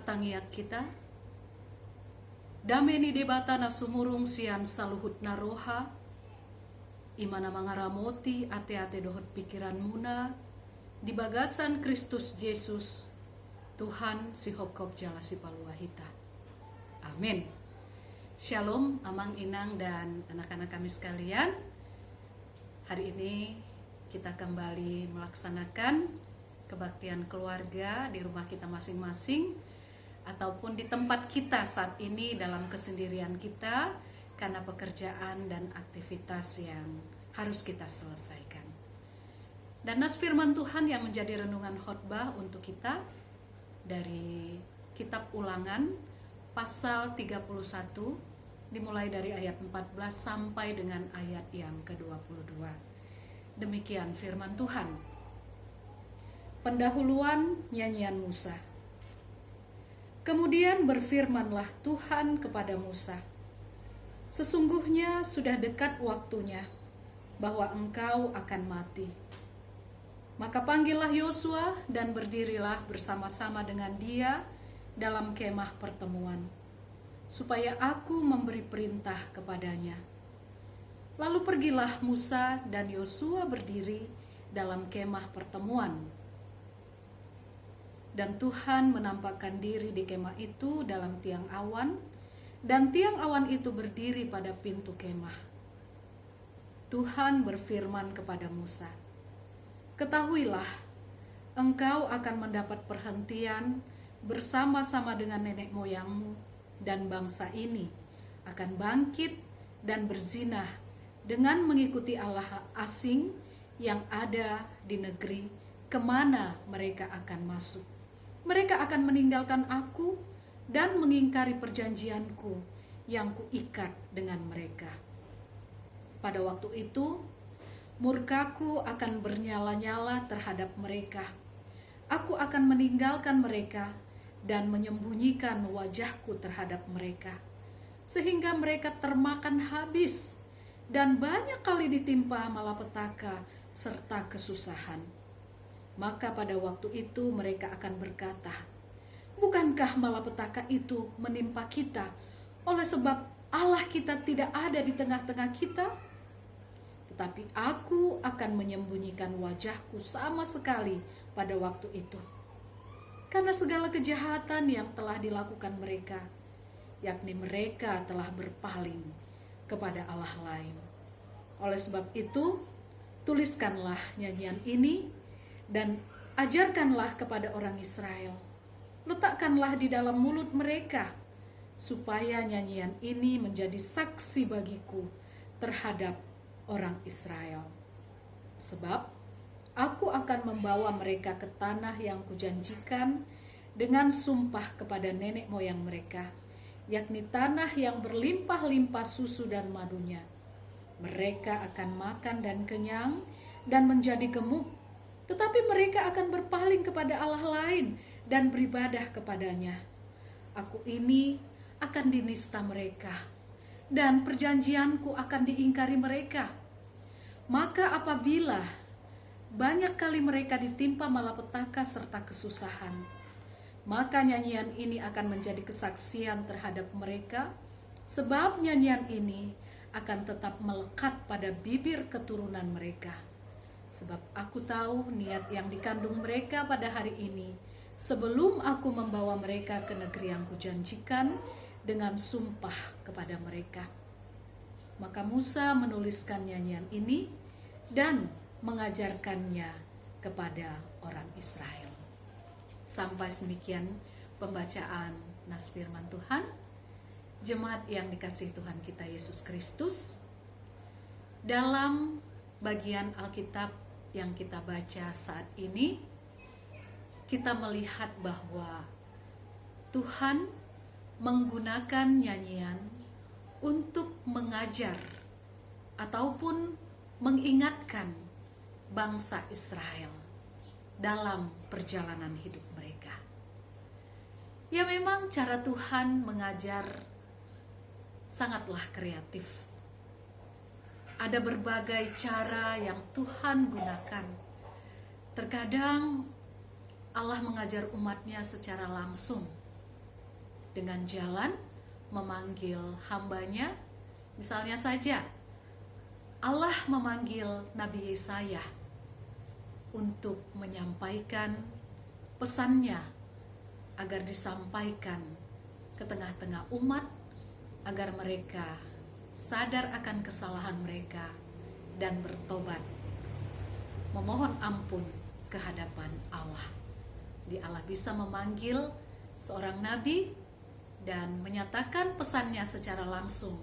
tangiak kita. Dameni debata na sumurung sian saluhut naroha. Imana mangaramoti ate-ate dohot pikiran muna. Di bagasan Kristus Yesus, Tuhan si hokop jala si paluahita. Amin. Shalom amang inang dan anak-anak kami sekalian. Hari ini kita kembali melaksanakan kebaktian keluarga di rumah kita masing-masing ataupun di tempat kita saat ini dalam kesendirian kita karena pekerjaan dan aktivitas yang harus kita selesaikan. Dan nas firman Tuhan yang menjadi renungan khotbah untuk kita dari kitab Ulangan pasal 31 dimulai dari ayat 14 sampai dengan ayat yang ke-22. Demikian firman Tuhan. Pendahuluan nyanyian Musa. Kemudian berfirmanlah Tuhan kepada Musa, sesungguhnya sudah dekat waktunya bahwa engkau akan mati. Maka panggillah Yosua dan berdirilah bersama-sama dengan dia dalam kemah pertemuan, supaya aku memberi perintah kepadanya. Lalu pergilah Musa dan Yosua berdiri dalam kemah pertemuan. Dan Tuhan menampakkan diri di kemah itu dalam tiang awan, dan tiang awan itu berdiri pada pintu kemah. Tuhan berfirman kepada Musa, ketahuilah, engkau akan mendapat perhentian bersama-sama dengan nenek moyangmu, dan bangsa ini akan bangkit dan berzinah dengan mengikuti Allah asing yang ada di negeri kemana mereka akan masuk. Mereka akan meninggalkan aku dan mengingkari perjanjianku yang kuikat dengan mereka. Pada waktu itu, murkaku akan bernyala-nyala terhadap mereka. Aku akan meninggalkan mereka dan menyembunyikan wajahku terhadap mereka, sehingga mereka termakan habis dan banyak kali ditimpa malapetaka serta kesusahan. Maka pada waktu itu mereka akan berkata, bukankah malapetaka itu menimpa kita oleh sebab Allah kita tidak ada di tengah-tengah kita? Tetapi aku akan menyembunyikan wajahku sama sekali pada waktu itu, karena segala kejahatan yang telah dilakukan mereka, yakni mereka telah berpaling kepada Allah lain. Oleh sebab itu, tuliskanlah nyanyian ini dan ajarkanlah kepada orang Israel. Letakkanlah di dalam mulut mereka, supaya nyanyian ini menjadi saksi bagiku terhadap orang Israel. Sebab aku akan membawa mereka ke tanah yang kujanjikan dengan sumpah kepada nenek moyang mereka, yakni tanah yang berlimpah-limpah susu dan madunya. Mereka akan makan dan kenyang dan menjadi gemuk, tetapi mereka akan berpaling kepada Allah lain dan beribadah kepadanya. Aku ini akan dinista mereka, dan perjanjianku akan diingkari mereka. Maka apabila banyak kali mereka ditimpa malapetaka serta kesusahan, maka nyanyian ini akan menjadi kesaksian terhadap mereka, sebab nyanyian ini akan tetap melekat pada bibir keturunan mereka. Sebab aku tahu niat yang dikandung mereka pada hari ini, sebelum aku membawa mereka ke negeri yang kujanjikan dengan sumpah kepada mereka. Maka Musa menuliskan nyanyian ini dan mengajarkannya kepada orang Israel. Sampai demikian pembacaan nas firman Tuhan. Jemaat yang dikasihi Tuhan kita Yesus Kristus, dalam bagian Alkitab yang kita baca saat ini, kita melihat bahwa Tuhan menggunakan nyanyian untuk mengajar ataupun mengingatkan bangsa Israel dalam perjalanan hidup mereka. Ya, memang cara Tuhan mengajar sangatlah kreatif. Ada berbagai cara yang Tuhan gunakan. Terkadang Allah mengajar umatnya secara langsung, dengan jalan memanggil hambanya. Misalnya saja Allah memanggil Nabi Yesaya untuk menyampaikan pesannya agar disampaikan ke tengah-tengah umat, agar mereka sadar akan kesalahan mereka dan bertobat, memohon ampun ke hadapan Allah. Allah bisa memanggil seorang nabi dan menyatakan pesannya secara langsung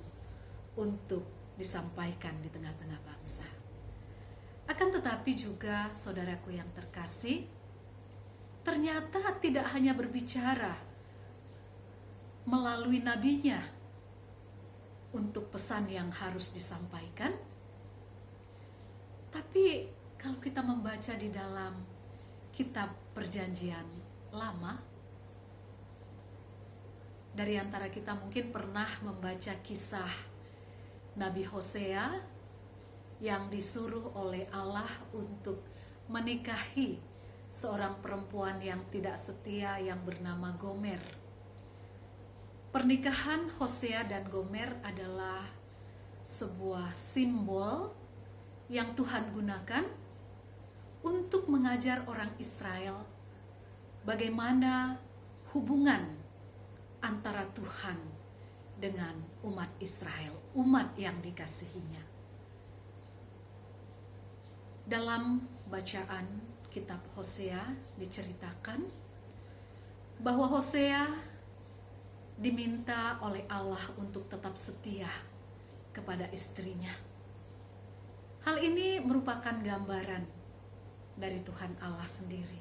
untuk disampaikan di tengah-tengah bangsa. Akan tetapi juga, saudaraku yang terkasih, ternyata tidak hanya berbicara melalui nabinya untuk pesan yang harus disampaikan, tapi kalau kita membaca di dalam kitab Perjanjian Lama, dari antara kita mungkin pernah membaca kisah Nabi Hosea yang disuruh oleh Allah untuk menikahi seorang perempuan yang tidak setia yang bernama Gomer. Pernikahan Hosea dan Gomer adalah sebuah simbol yang Tuhan gunakan untuk mengajar orang Israel bagaimana hubungan antara Tuhan dengan umat Israel, umat yang dikasihinya. Dalam bacaan kitab Hosea diceritakan bahwa Hosea diminta oleh Allah untuk tetap setia kepada istrinya. Hal ini merupakan gambaran dari Tuhan Allah sendiri.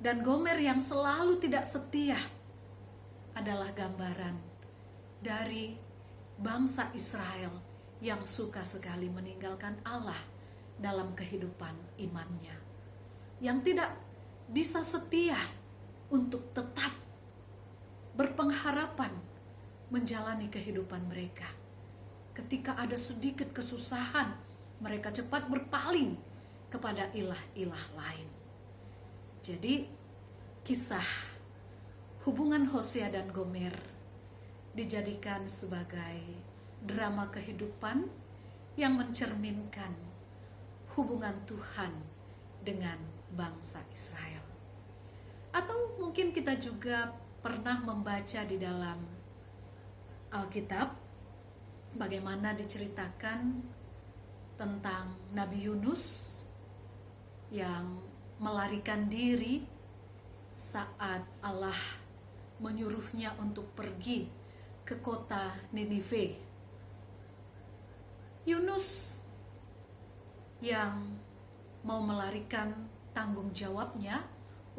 Dan Gomer yang selalu tidak setia adalah gambaran dari bangsa Israel yang suka sekali meninggalkan Allah dalam kehidupan imannya, yang tidak bisa setia untuk tetap berpengharapan menjalani kehidupan mereka. Ketika ada sedikit kesusahan, mereka cepat berpaling kepada ilah-ilah lain. Jadi kisah hubungan Hosea dan Gomer dijadikan sebagai drama kehidupan yang mencerminkan hubungan Tuhan dengan bangsa Israel. Atau mungkin kita juga pernah membaca di dalam Alkitab bagaimana diceritakan tentang Nabi Yunus yang melarikan diri saat Allah menyuruhnya untuk pergi ke kota Ninive. Yunus yang mau melarikan tanggung jawabnya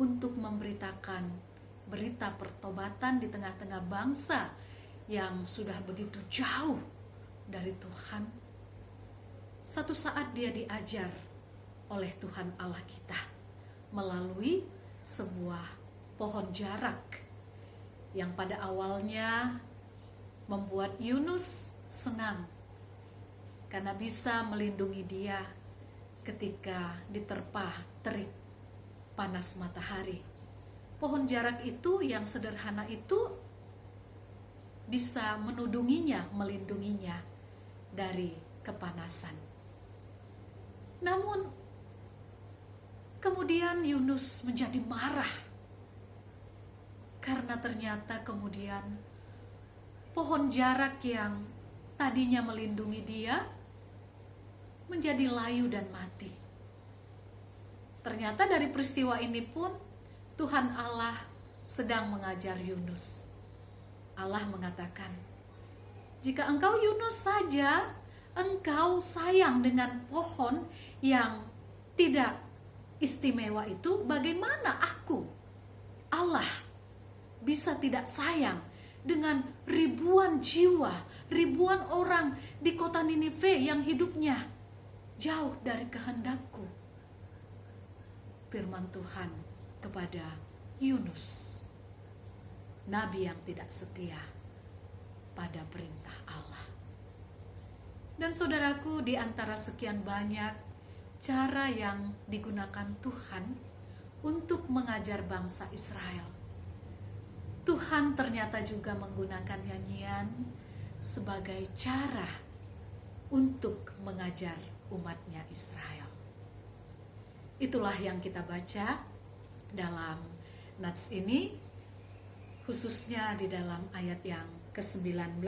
untuk memberitakan berita pertobatan di tengah-tengah bangsa yang sudah begitu jauh dari Tuhan. Satu saat dia diajar oleh Tuhan Allah kita melalui sebuah pohon jarak yang pada awalnya membuat Yunus senang karena bisa melindungi dia ketika diterpa terik panas matahari. Pohon jarak itu yang sederhana itu bisa menudunginya, melindunginya dari kepanasan. Namun kemudian Yunus menjadi marah karena ternyata kemudian pohon jarak yang tadinya melindungi dia menjadi layu dan mati. Ternyata dari peristiwa ini pun Tuhan Allah sedang mengajar Yunus. Allah mengatakan, jika engkau Yunus saja, engkau sayang dengan pohon yang tidak istimewa itu, bagaimana aku, Allah, bisa tidak sayang dengan ribuan jiwa, ribuan orang di kota Ninive yang hidupnya jauh dari kehendakku. Firman Tuhan kepada Yunus, nabi yang tidak setia pada perintah Allah. Dan saudaraku, di antara sekian banyak cara yang digunakan Tuhan untuk mengajar bangsa Israel, Tuhan ternyata juga menggunakan nyanyian sebagai cara untuk mengajar umatnya Israel. Itulah yang kita baca dalam nats ini, khususnya di dalam ayat yang ke-19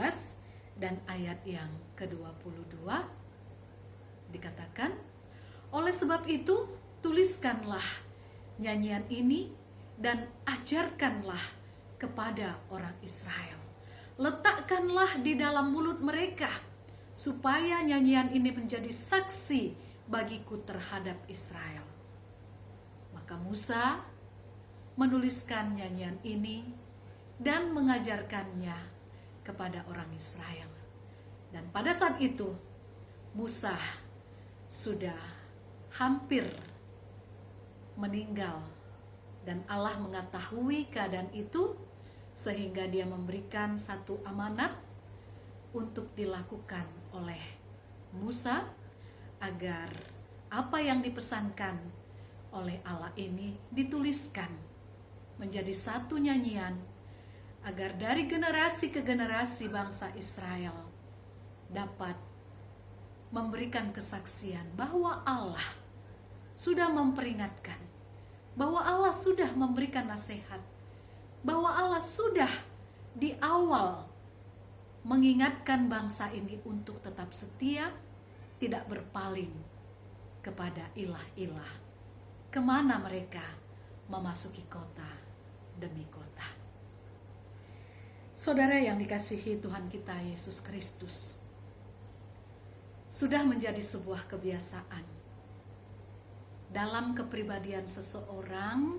dan ayat yang ke-22. Dikatakan, oleh sebab itu tuliskanlah nyanyian ini dan ajarkanlah kepada orang Israel. Letakkanlah di dalam mulut mereka, supaya nyanyian ini menjadi saksi bagiku terhadap Israel. Maka Musa menuliskan nyanyian ini dan mengajarkannya kepada orang Israel. Dan pada saat itu Musa sudah hampir meninggal, dan Allah mengetahui keadaan itu sehingga dia memberikan satu amanat untuk dilakukan oleh Musa agar apa yang dipesankan oleh Allah ini dituliskan menjadi satu nyanyian, agar dari generasi ke generasi bangsa Israel dapat memberikan kesaksian bahwa Allah sudah memperingatkan, bahwa Allah sudah memberikan nasihat, bahwa Allah sudah di awal mengingatkan bangsa ini untuk tetap setia, tidak berpaling kepada ilah-ilah, kemana mereka memasuki kota demi kota. Saudara yang dikasihi Tuhan kita Yesus Kristus, sudah menjadi sebuah kebiasaan dalam kepribadian seseorang.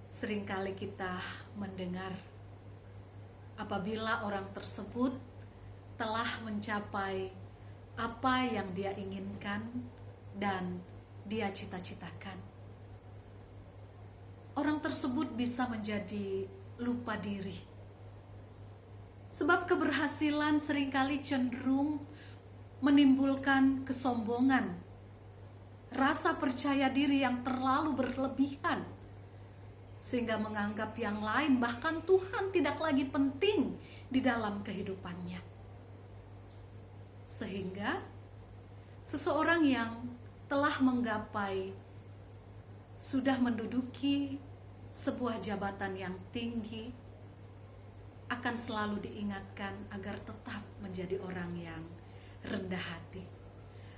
Seringkali kita mendengar apabila orang tersebut telah mencapai apa yang dia inginkan dan dia cita-citakan, orang tersebut bisa menjadi lupa diri. Sebab keberhasilan seringkali cenderung menimbulkan kesombongan, rasa percaya diri yang terlalu berlebihan, sehingga menganggap yang lain, bahkan Tuhan, tidak lagi penting di dalam kehidupannya. Sehingga seseorang yang telah menggapai, sudah menduduki sebuah jabatan yang tinggi, akan selalu diingatkan agar tetap menjadi orang yang rendah hati,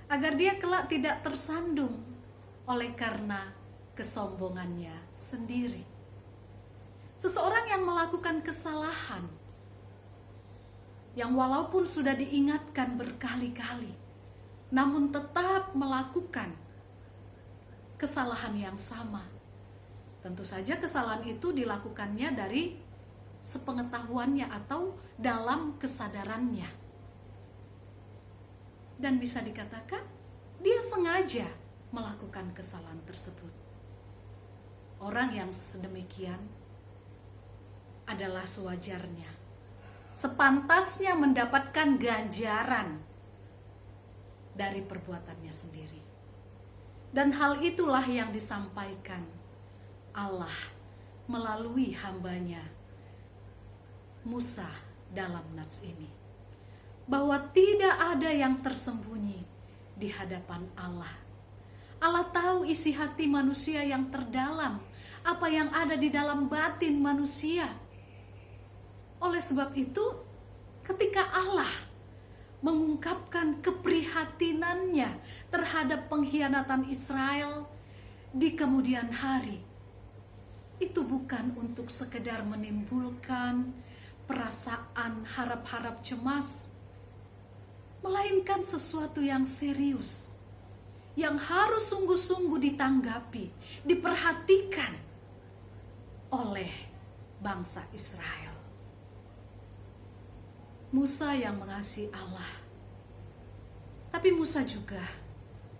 agar dia kelak tidak tersandung oleh karena kesombongannya sendiri. Seseorang yang melakukan kesalahan, yang walaupun sudah diingatkan berkali-kali, namun tetap melakukan kesalahan yang sama, tentu saja kesalahan itu dilakukannya dari sepengetahuannya atau dalam kesadarannya, dan bisa dikatakan dia sengaja melakukan kesalahan tersebut. Orang yang sedemikian adalah sewajarnya, sepantasnya mendapatkan ganjaran dari perbuatannya sendiri. Dan hal itulah yang disampaikan Allah melalui hambanya Musa dalam nats ini, bahwa tidak ada yang tersembunyi di hadapan Allah. Allah tahu isi hati manusia yang terdalam, apa yang ada di dalam batin manusia. Oleh sebab itu, ketika Allah mengungkapkan keprihatinannya terhadap pengkhianatan Israel di kemudian hari, itu bukan untuk sekedar menimbulkan perasaan harap-harap cemas, melainkan sesuatu yang serius, yang harus sungguh-sungguh ditanggapi, diperhatikan oleh bangsa Israel. Musa yang mengasihi Allah, tapi Musa juga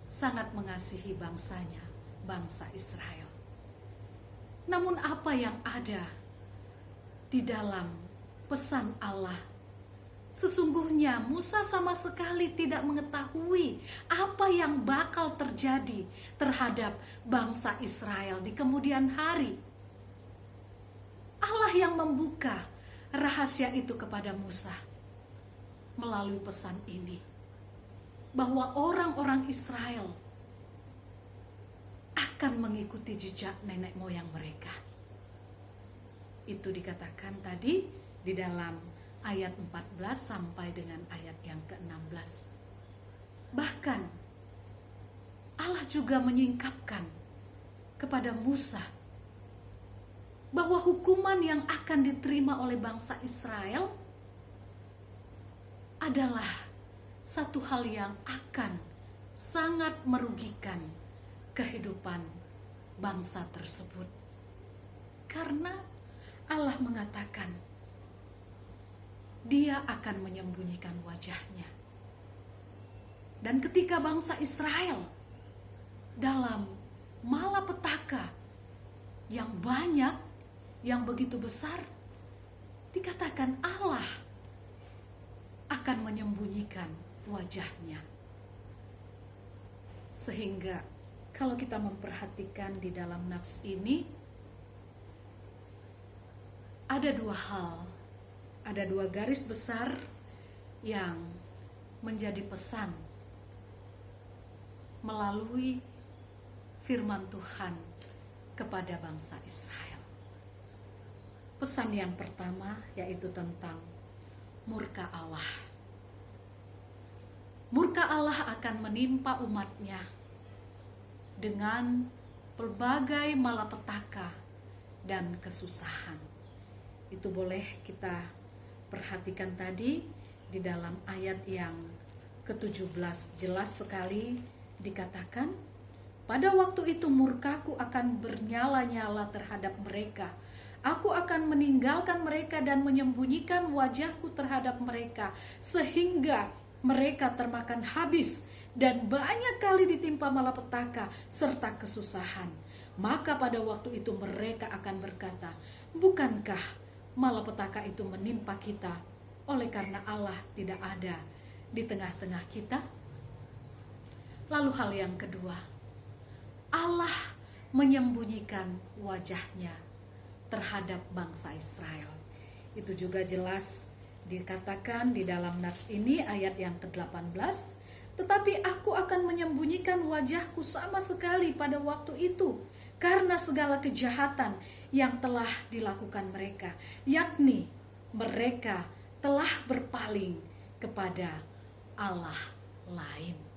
sangat mengasihi bangsanya, bangsa Israel. Namun apa yang ada di dalam pesan Allah, sesungguhnya Musa sama sekali tidak mengetahui apa yang bakal terjadi terhadap bangsa Israel di kemudian hari. Allah yang membuka rahasia itu kepada Musa melalui pesan ini, bahwa orang-orang Israel akan mengikuti jejak nenek moyang mereka. Itu dikatakan tadi di dalam ayat 14 sampai dengan ayat yang ke-16. Bahkan Allah juga menyingkapkan kepada Musa bahwa hukuman yang akan diterima oleh bangsa Israel adalah satu hal yang akan sangat merugikan kehidupan bangsa tersebut. Karena Allah mengatakan Dia akan menyembunyikan wajahnya. Dan ketika bangsa Israel dalam malapetaka yang banyak, yang begitu besar, dikatakan Allah akan menyembunyikan wajahnya. Sehingga kalau kita memperhatikan di dalam nats ini, ada dua hal, ada dua garis besar yang menjadi pesan melalui firman Tuhan kepada bangsa Israel. Pesan yang pertama yaitu tentang murka Allah. Murka Allah akan menimpa umatnya dengan pelbagai malapetaka dan kesusahan. Itu boleh kita perhatikan tadi di dalam ayat yang ke-17, jelas sekali dikatakan, pada waktu itu murkaku akan bernyala-nyala terhadap mereka. Aku akan meninggalkan mereka dan menyembunyikan wajahku terhadap mereka, sehingga mereka termakan habis dan banyak kali ditimpa malapetaka serta kesusahan. Maka pada waktu itu mereka akan berkata, bukankah malapetaka itu menimpa kita oleh karena Allah tidak ada di tengah-tengah kita? Lalu hal yang kedua, Allah menyembunyikan wajahnya terhadap bangsa Israel. Itu juga jelas dikatakan di dalam nats ini ayat yang ke-18, tetapi aku akan menyembunyikan wajahku sama sekali pada waktu itu karena segala kejahatan yang telah dilakukan mereka, yakni mereka telah berpaling kepada Allah lain.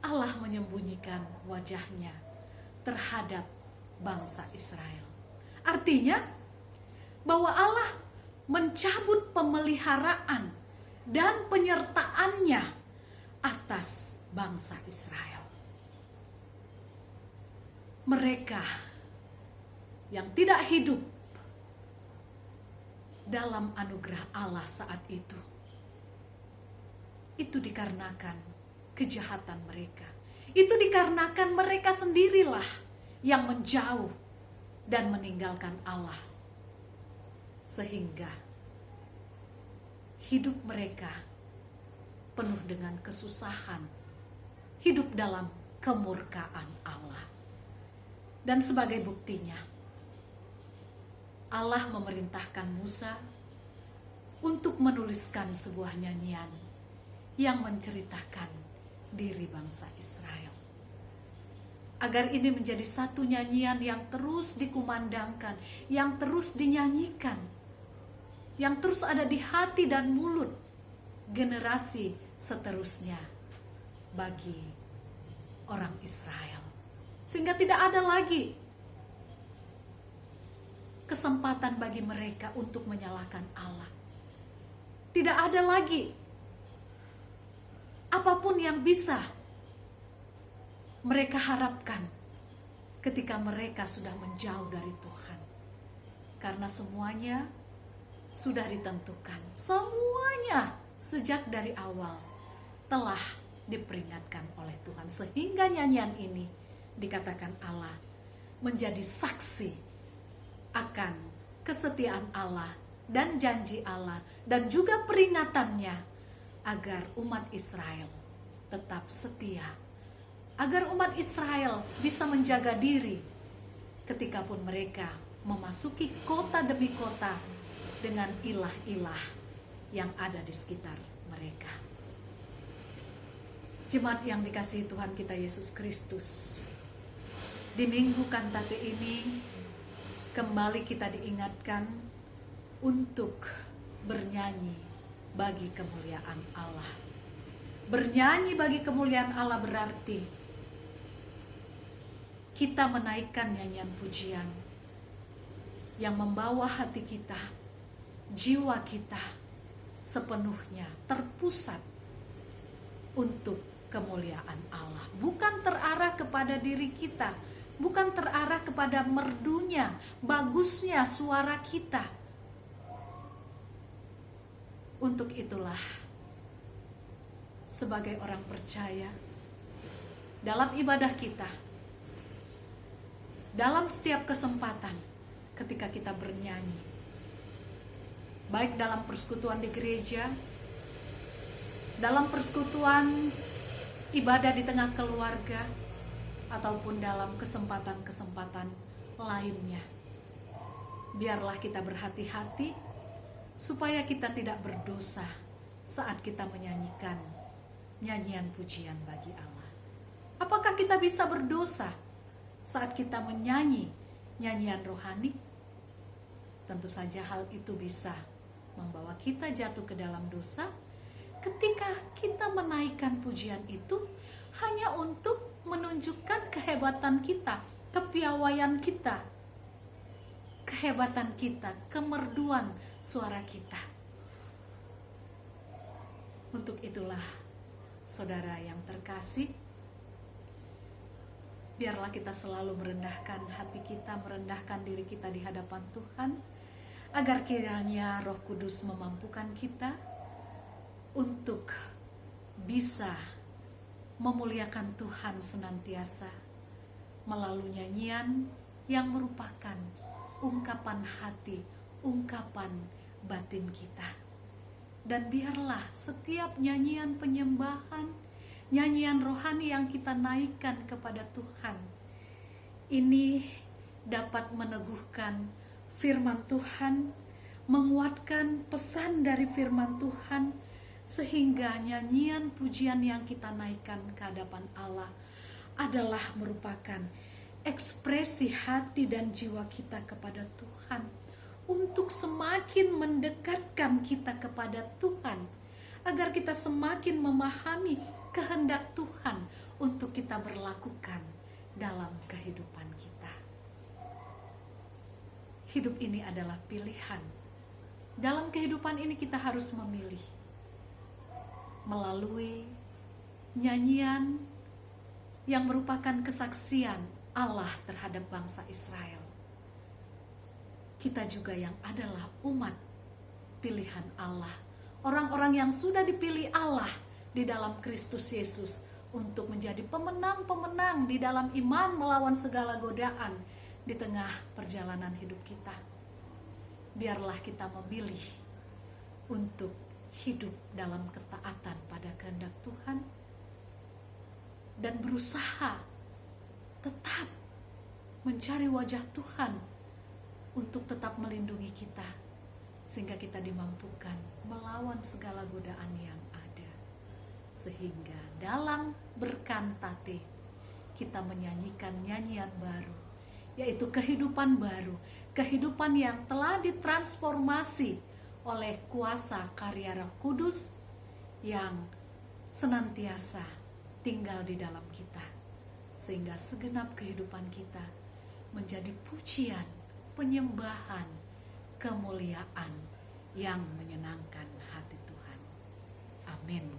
Allah menyembunyikan wajahnya terhadap bangsa Israel. Artinya bahwa Allah mencabut pemeliharaan dan penyertaannya atas bangsa Israel. Mereka yang tidak hidup dalam anugerah Allah saat itu dikarenakan kejahatan mereka. Itu dikarenakan mereka sendirilah yang menjauh dan meninggalkan Allah. Sehingga hidup mereka penuh dengan kesusahan, hidup dalam kemurkaan Allah. Dan sebagai buktinya, Allah memerintahkan Musa untuk menuliskan sebuah nyanyian yang menceritakan diri bangsa Israel. Agar ini menjadi satu nyanyian yang terus dikumandangkan, yang terus dinyanyikan, yang terus ada di hati dan mulut generasi seterusnya bagi orang Israel. Sehingga tidak ada lagi kesempatan bagi mereka untuk menyalahkan Allah. Tidak ada lagi apapun yang bisa mereka harapkan ketika mereka sudah menjauh dari Tuhan. Karena semuanya sudah ditentukan. Semuanya sejak dari awal telah diperingatkan oleh Tuhan. Sehingga nyanyian ini dikatakan Allah menjadi saksi akan kesetiaan Allah dan janji Allah dan juga peringatannya agar umat Israel tetap setia, agar umat Israel bisa menjaga diri ketika pun mereka memasuki kota demi kota dengan ilah-ilah yang ada di sekitar mereka. Jemaat yang dikasihi Tuhan kita Yesus Kristus, di minggu kantate ini kembali kita diingatkan untuk bernyanyi bagi kemuliaan Allah. Bernyanyi bagi kemuliaan Allah berarti kita menaikkan nyanyian pujian yang membawa hati kita, jiwa kita sepenuhnya terpusat untuk kemuliaan Allah. Bukan terarah kepada diri kita, bukan terarah kepada merdunya, bagusnya suara kita. Untuk itulah, sebagai orang percaya, dalam ibadah kita, dalam setiap kesempatan ketika kita bernyanyi, baik dalam persekutuan di gereja, dalam persekutuan ibadah di tengah keluarga, ataupun dalam kesempatan-kesempatan lainnya, biarlah kita berhati-hati supaya kita tidak berdosa saat kita menyanyikan nyanyian pujian bagi Allah. Apakah kita bisa berdosa saat kita menyanyi nyanyian rohani? Tentu saja hal itu bisa membawa kita jatuh ke dalam dosa ketika kita menaikkan pujian itu hanya untuk menunjukkan kehebatan kita, kepiawaian kita, kehebatan kita, kemerduan suara kita. Untuk itulah, saudara yang terkasih, biarlah kita selalu merendahkan hati kita, merendahkan diri kita di hadapan Tuhan, agar kiranya Roh Kudus memampukan kita untuk bisa memuliakan Tuhan senantiasa melalui nyanyian yang merupakan ungkapan hati, ungkapan batin kita. Dan biarlah setiap nyanyian penyembahan, nyanyian rohani yang kita naikkan kepada Tuhan, ini dapat meneguhkan firman Tuhan, menguatkan pesan dari firman Tuhan, sehingga nyanyian pujian yang kita naikkan ke hadapan Allah adalah merupakan ekspresi hati dan jiwa kita kepada Tuhan, untuk semakin mendekatkan kita kepada Tuhan, agar kita semakin memahami kehendak Tuhan untuk kita berlakukan dalam kehidupan kita. Hidup ini adalah pilihan. Dalam kehidupan ini kita harus memilih melalui nyanyian yang merupakan kesaksian Allah terhadap bangsa Israel. Kita juga yang adalah umat pilihan Allah, orang-orang yang sudah dipilih Allah di dalam Kristus Yesus untuk menjadi pemenang-pemenang di dalam iman melawan segala godaan di tengah perjalanan hidup kita. Biarlah kita memilih untuk hidup dalam ketaatan pada kehendak Tuhan dan berusaha tetap mencari wajah Tuhan untuk tetap melindungi kita, sehingga kita dimampukan melawan segala godaan yang ada, sehingga dalam berkantate kita menyanyikan nyanyian baru, yaitu kehidupan baru, kehidupan yang telah ditransformasi oleh kuasa karya Roh Kudus yang senantiasa tinggal di dalam kita, sehingga segenap kehidupan kita menjadi pujian, penyembahan, kemuliaan yang menyenangkan hati Tuhan. Amin.